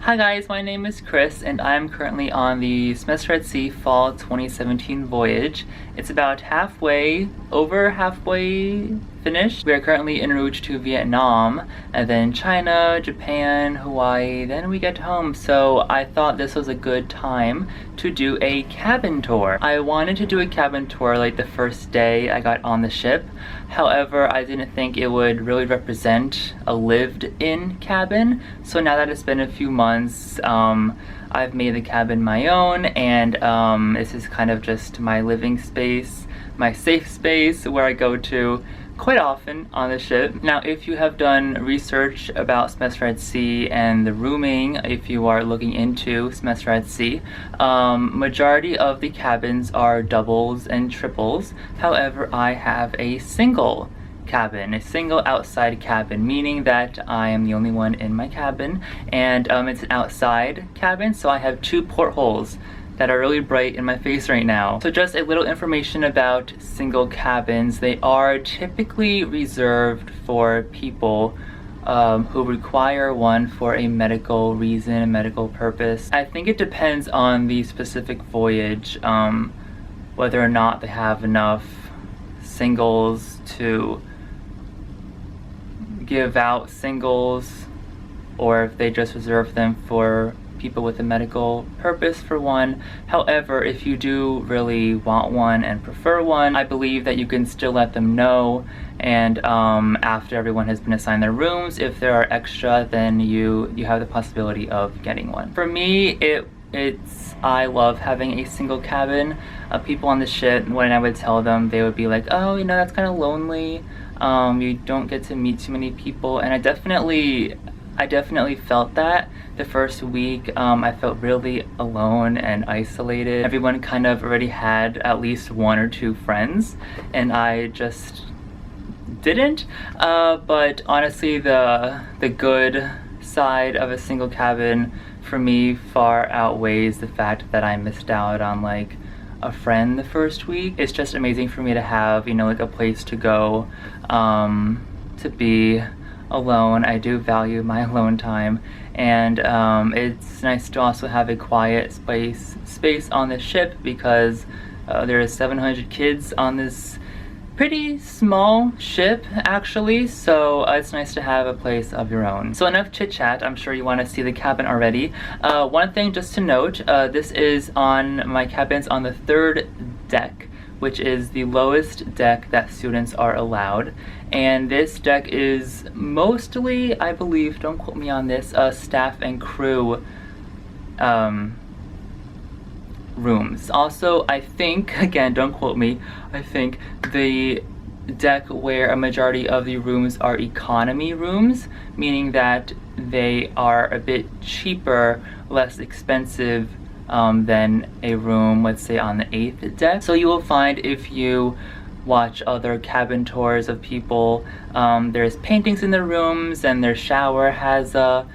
Hi guys, my name is Chris and I'm currently on the Semester at Sea Fall 2017 voyage. It's about over halfway finished. We are currently en route to Vietnam and then China, Japan, Hawaii, then we get home. So I thought this was a good time to do a cabin tour. I wanted to do a cabin tour like the first day I got on the ship. However, I didn't think it would really represent a lived-in cabin. So now that it's been a few months, I've made the cabin my own, and this is kind of just my living space, my safe space where I go to quite often on the ship. Now, if you have done research about Semester at Sea and the rooming, if you are looking into Semester at Sea, majority of the cabins are doubles and triples. However, I have a single cabin, a single outside cabin, meaning that I am the only one in my cabin, and it's an outside cabin, so I have two portholes that are really bright in my face right now. So just a little information about single cabins. They are typically reserved for people who require one for a medical reason, a medical purpose. I think it depends on the specific voyage, whether or not they have enough singles to give out singles, or if they just reserve them for people with a medical purpose for one. However, if you do really want one and prefer one, I believe that you can still let them know, and after everyone has been assigned their rooms, if there are extra, then you have the possibility of getting one. For me, I love having a single cabin. People on the ship, when I would tell them, they would be like, oh, you know, that's kind of lonely. You don't get to meet too many people, and I definitely felt that the first week. I felt really alone and isolated. Everyone kind of already had at least one or two friends, and I just didn't. But honestly, the good side of a single cabin for me far outweighs the fact that I missed out on like a friend the first week. It's just amazing for me to have, you know, like a place to go, to be alone. I do value my alone time, and it's nice to also have a quiet space on the ship, because there are 700 kids on this pretty small ship actually, so it's nice to have a place of your own. So enough chit chat. I'm sure you want to see the cabin already. One thing just to note, this is on my cabin's on the 3rd deck, which is the lowest deck that students are allowed. And this deck is mostly, I believe, don't quote me on this, staff and crew rooms. Also, I think, again, don't quote me, I think the deck where a majority of the rooms are economy rooms, meaning that they are a bit cheaper, less expensive than a room, let's say, on the 8th deck. So you will find, if you watch other cabin tours of people, there's paintings in the rooms, and their shower has a,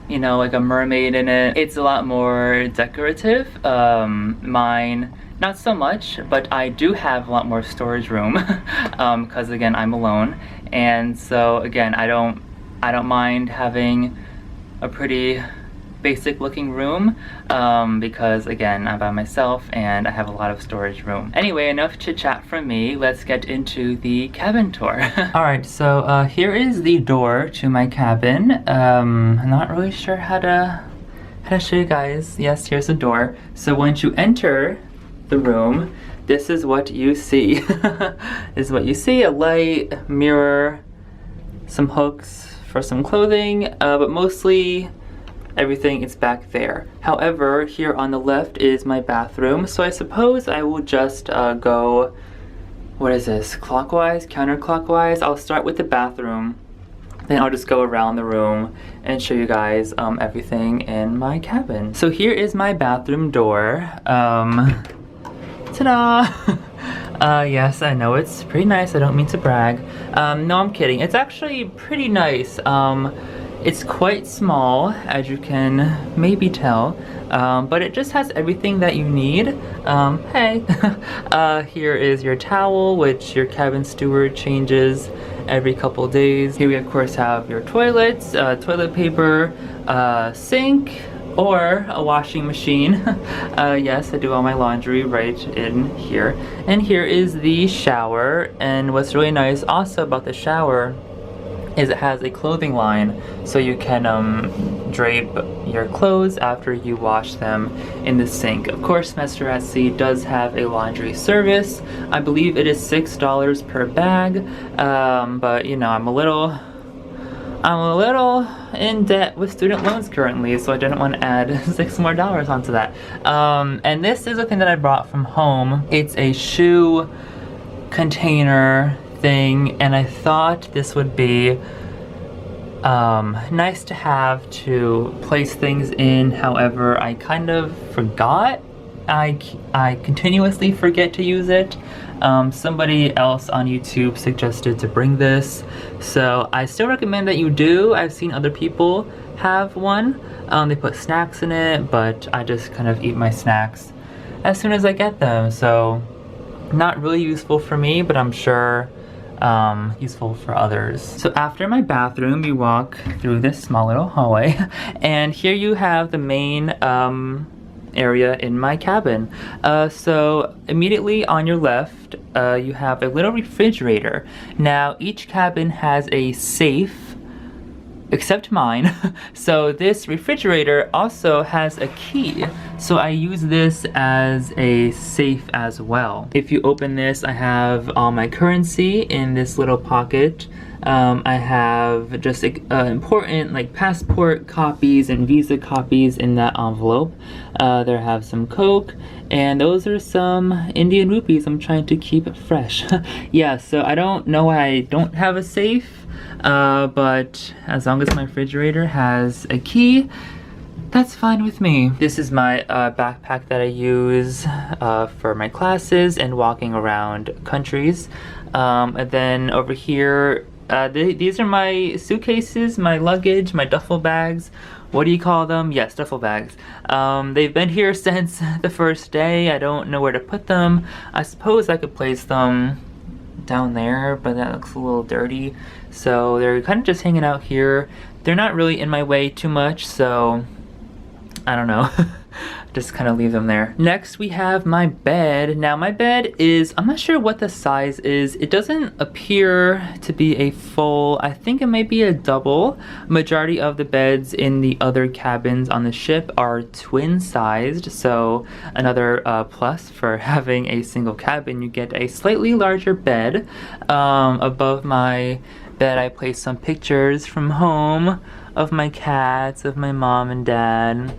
you know, like a mermaid in it. It's a lot more decorative. Mine, not so much, but I do have a lot more storage room, because again, I'm alone, and so again, I don't mind having a pretty basic looking room, because again, I'm by myself and I have a lot of storage room. Anyway, enough chit chat from me. Let's get into the cabin tour. Alright, so here is the door to my cabin. I'm not really sure how to show you guys. Yes, here's the door. So once you enter the room, this is what you see. This is what you see: a light, mirror, some hooks for some clothing, but mostly everything is back there. However, here on the left is my bathroom, so I suppose I will just go, what is this, clockwise, counterclockwise? I'll start with the bathroom, then I'll just go around the room and show you guys everything in my cabin. So here is my bathroom door. Ta-da! Yes, I know it's pretty nice. I don't mean to brag. No, I'm kidding. It's actually pretty nice. It's quite small, as you can maybe tell, but it just has everything that you need. Hey, here is your towel, which your cabin steward changes every couple days. Here we of course have your toilets, toilet paper, sink, or a washing machine. Yes, I do all my laundry right in here. And here is the shower, and what's really nice also about the shower is it has a clothing line, so you can drape your clothes after you wash them in the sink. Of course, Semester at Sea does have a laundry service. I believe it is $6 per bag, but you know, I'm a little in debt with student loans currently, so I didn't want to add $6 more onto that. And this is a thing that I brought from home. It's a shoe container thing, and I thought this would be nice to have to place things in. However, I kind of forgot. I continuously forget to use it. Somebody else on YouTube suggested to bring this, so I still recommend that you do. I've seen other people have one. They put snacks in it, but I just kind of eat my snacks as soon as I get them, so not really useful for me, but I'm sure useful for others. So after my bathroom, you walk through this small little hallway, and here you have the main area in my cabin. So immediately on your left, you have a little refrigerator. Now each cabin has a safe, except mine. So this refrigerator also has a key, so I use this as a safe as well. If you open this, I have all my currency in this little pocket. I have just important like passport copies and visa copies in that envelope. There I have some Coke, and those are some Indian rupees I'm trying to keep fresh. Yeah, so I don't know why I don't have a safe, but as long as my refrigerator has a key, that's fine with me. This is my backpack that I use for my classes and walking around countries. And then over here, these are my suitcases, my luggage, my duffel bags. What do you call them? Yes, duffel bags. They've been here since the first day. I don't know where to put them. I suppose I could place them down there, but that looks a little dirty. So they're kind of just hanging out here. They're not really in my way too much, so I don't know. Just kind of leave them there. Next we have my bed. Now my bed is, I'm not sure what the size is. It doesn't appear to be a full, I think it might be a double. Majority of the beds in the other cabins on the ship are twin sized, so another plus for having a single cabin. You get a slightly larger bed. Above my bed I placed some pictures from home of my cats, of my mom and dad,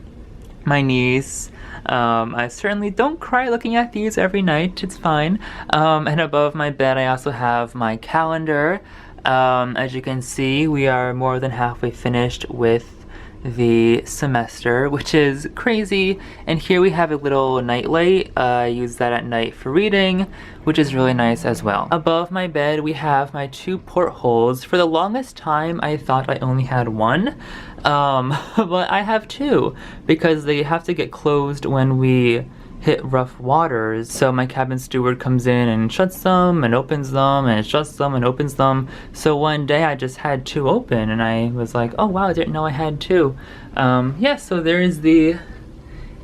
my niece. I certainly don't cry looking at these every night, it's fine. And above my bed I also have my calendar. As you can see, we are more than halfway finished with the semester, which is crazy. And here we have a little nightlight. I use that at night for reading, which is really nice as well. Above my bed we have my two portholes. For the longest time I thought I only had one, but I have two because they have to get closed when we hit rough waters. So my cabin steward comes in and shuts them and opens them and shuts them and opens them. So one day I just had two open and I was like, oh wow, I didn't know I had two. Yeah, so there is the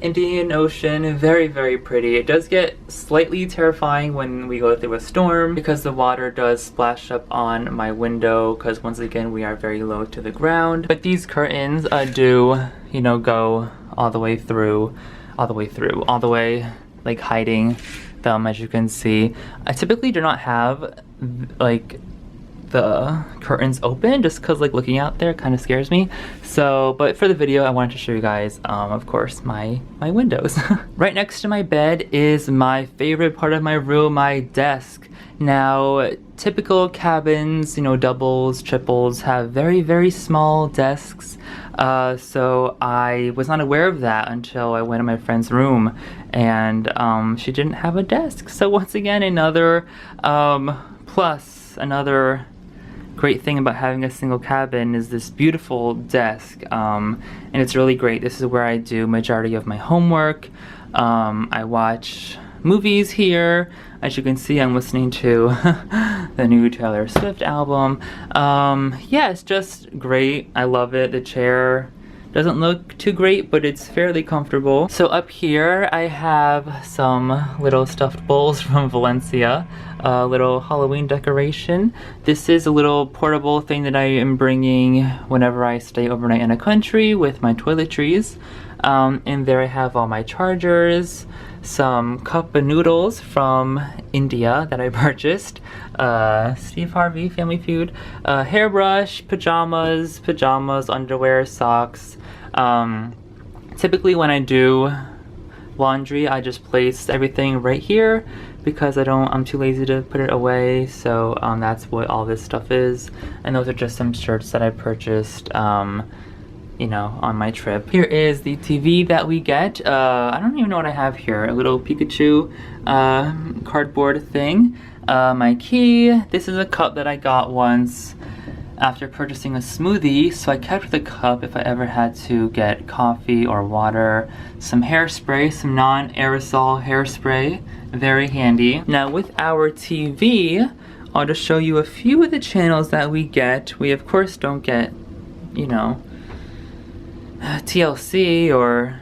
Indian Ocean. Very, very pretty. It does get slightly terrifying when we go through a storm because the water does splash up on my window because once again we are very low to the ground. But these curtains do, you know, go all the way through, all the way like hiding them, as you can see. I typically do not have like the curtains open just because like looking out there kind of scares me. So, but for the video I wanted to show you guys of course my windows. Right next to my bed is my favorite part of my room, my desk. Now typical cabins, you know, doubles, triples, have very, very small desks. So I was not aware of that until I went in my friend's room and she didn't have a desk. So once again, another plus, another great thing about having a single cabin is this beautiful desk, and it's really great. This is where I do majority of my homework. I watch movies here. As you can see, I'm listening to the new Taylor Swift album. Yeah, it's just great. I love it. The chair doesn't look too great, but it's fairly comfortable. So up here, I have some little stuffed bowls from Valencia, a little Halloween decoration. This is a little portable thing that I am bringing whenever I stay overnight in a country with my toiletries. And there I have all my chargers, some cup of noodles from India that I purchased, Steve Harvey, Family Feud, hairbrush, pajamas, underwear, socks. Typically when I do laundry, I just place everything right here because I'm too lazy to put it away. So that's what all this stuff is. And those are just some shirts that I purchased you know, on my trip. Here is the TV that we get. I don't even know what I have here. A little Pikachu cardboard thing. My key. This is a cup that I got once after purchasing a smoothie, so I kept the cup if I ever had to get coffee or water. Some hairspray, some non-aerosol hairspray. Very handy. Now with our TV, I'll just show you a few of the channels that we get. We of course don't get, you know, TLC or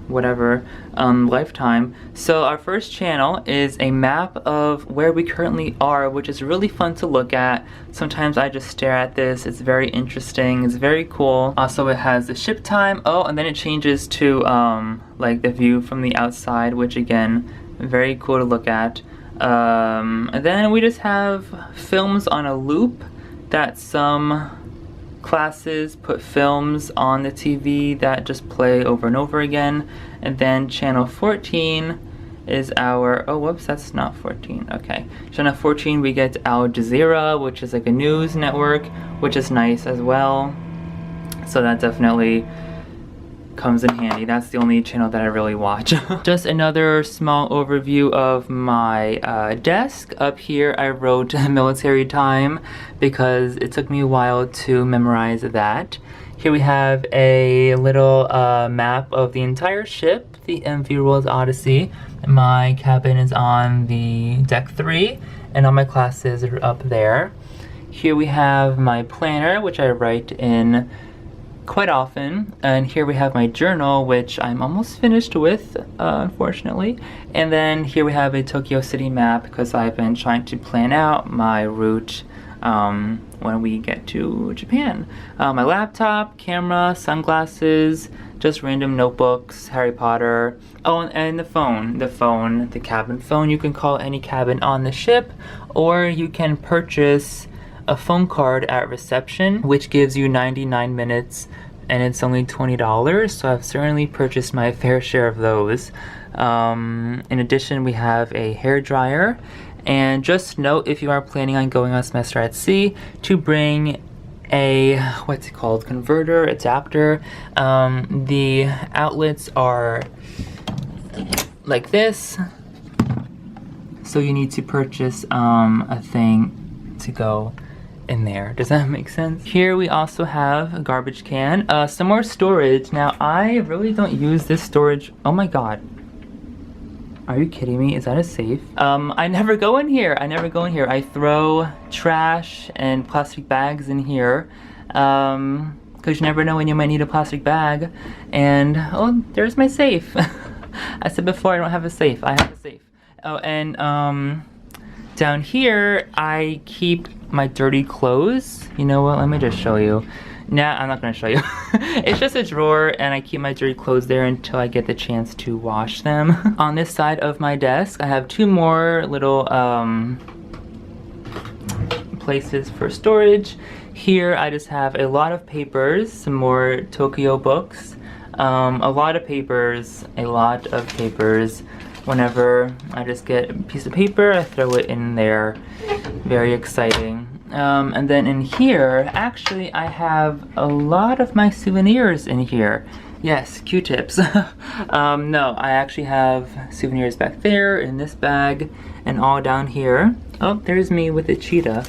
whatever, Lifetime. So our first channel is a map of where we currently are, which is really fun to look at. Sometimes I just stare at this. It's very interesting. It's very cool. Also, it has the ship time. Oh, and then it changes to like the view from the outside, which again, very cool to look at. And then we just have films on a loop that some classes put films on the TV that just play over and over again. And then channel 14 is our, oh whoops, that's not 14, okay. Channel 14 we get Al Jazeera, which is like a news network, which is nice as well. So that definitely comes in handy. That's the only channel that I really watch. Just another small overview of my desk. Up here I wrote military time because it took me a while to memorize that. Here we have a little map of the entire ship, the MV World Odyssey. My cabin is on the deck 3 and all my classes are up there. Here we have my planner, which I write in quite often, and here we have my journal, which I'm almost finished with, unfortunately. And then here we have a Tokyo City map because I've been trying to plan out my route when we get to Japan. My laptop, camera, sunglasses, just random notebooks, Harry Potter. Oh, and the phone, the cabin phone. You can call any cabin on the ship, or you can purchase a phone card at reception, which gives you 99 minutes, and it's only $20, so I've certainly purchased my fair share of those. In addition, we have a hair dryer, and just note if you are planning on going on semester at sea to bring a, what's it called, converter, adapter. The outlets are like this, so you need to purchase a thing to go in there. Does that make sense? Here we also have a garbage can, some more storage. Now I really don't use this storage. Oh my god, are you kidding me? Is that a safe? I never go in here. I throw trash and plastic bags in here because you never know when you might need a plastic bag. And oh, there's my safe. I said before I don't have a safe. I have a safe. Oh, and down here I keep my dirty clothes. You know what, let me just show you. Nah, I'm not gonna show you. It's just a drawer, and I keep my dirty clothes there until I get the chance to wash them. On this side of my desk, I have two more little places for storage. Here, I just have a lot of papers, some more Tokyo books, a lot of papers. Whenever I just get a piece of paper, I throw it in there. Very exciting. And then in here, actually I have a lot of my souvenirs in here. Yes, Q-tips. No, I actually have souvenirs back there, in this bag, and all down here. Oh, there's me with the cheetah.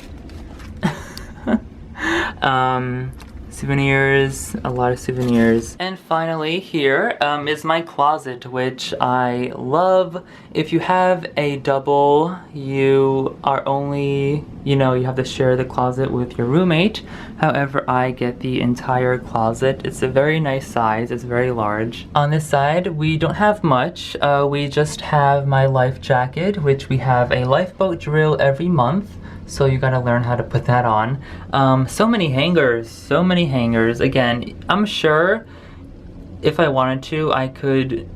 Souvenirs, a lot of souvenirs. And finally here is my closet, which I love. If you have a double, you are only, you have to share the closet with your roommate. However, I get the entire closet. It's a very nice size, it's very large. On this side, we don't have much. We just have my life jacket, which we have a lifeboat drill every month. So you gotta learn how to put that on. So many hangers. Again, I'm sure if I wanted to, I could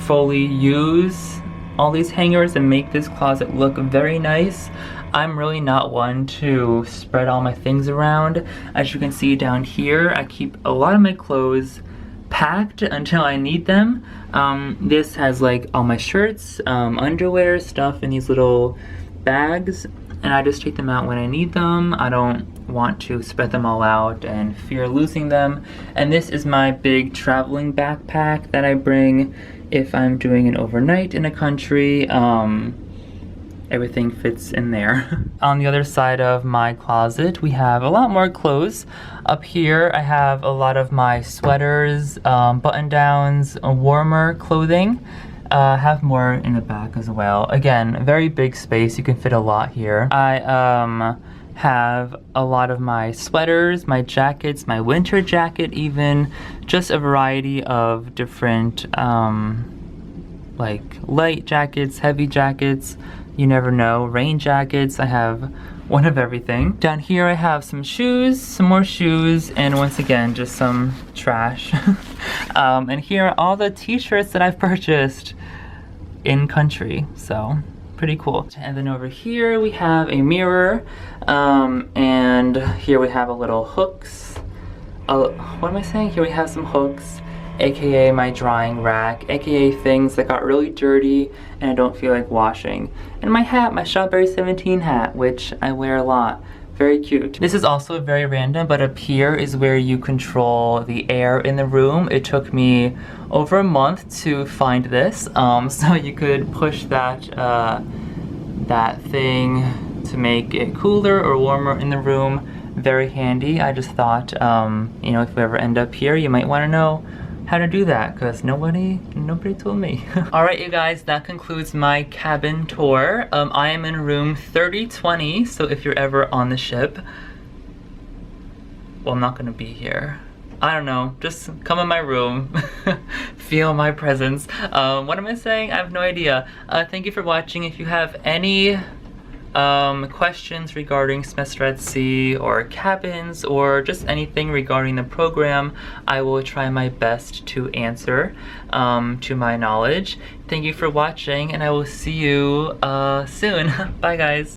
fully use all these hangers and make this closet look very nice. I'm really not one to spread all my things around. As you can see down here, I keep a lot of my clothes packed until I need them. This has like all my shirts, underwear, stuff in these little bags. And I just take them out when I need them. I don't want to spread them all out and fear losing them. And this is my big traveling backpack that I bring if I'm doing an overnight in a country. Everything fits in there. On the other side of my closet, we have a lot more clothes. Up here, I have a lot of my sweaters, button-downs, warmer clothing. Have more in the back as well. Again, very big space, you can fit a lot here. I have a lot of my sweaters, my jackets, my winter jacket even, just a variety of different like light jackets, heavy jackets, you never know, rain jackets. I have one of everything. Down here I have some shoes, some more shoes, and once again, just some trash. And here are all the t-shirts that I've purchased in country, so pretty cool. And then over here we have a mirror, and here we have a little hooks. What am I saying? Here we have some hooks, aka my drying rack, aka things that got really dirty and I don't feel like washing. And my hat, my Strawberry 17 hat, which I wear a lot. Very cute. This is also very random, but up here is where you control the air in the room. It took me over a month to find this, so you could push that that thing to make it cooler or warmer in the room. Very handy. I just thought, if you ever end up here, you might want to know how to do that, because nobody told me. Alright you guys, that concludes my cabin tour. I am in room 3020, so if you're ever on the ship, well, I'm not gonna be here. I don't know, just come in my room, feel my presence. What am I saying? I have no idea. Thank you for watching. If you have any questions regarding semester at sea or cabins or just anything regarding the program, I will try my best to answer to my knowledge. Thank you for watching, and I will see you soon. Bye guys.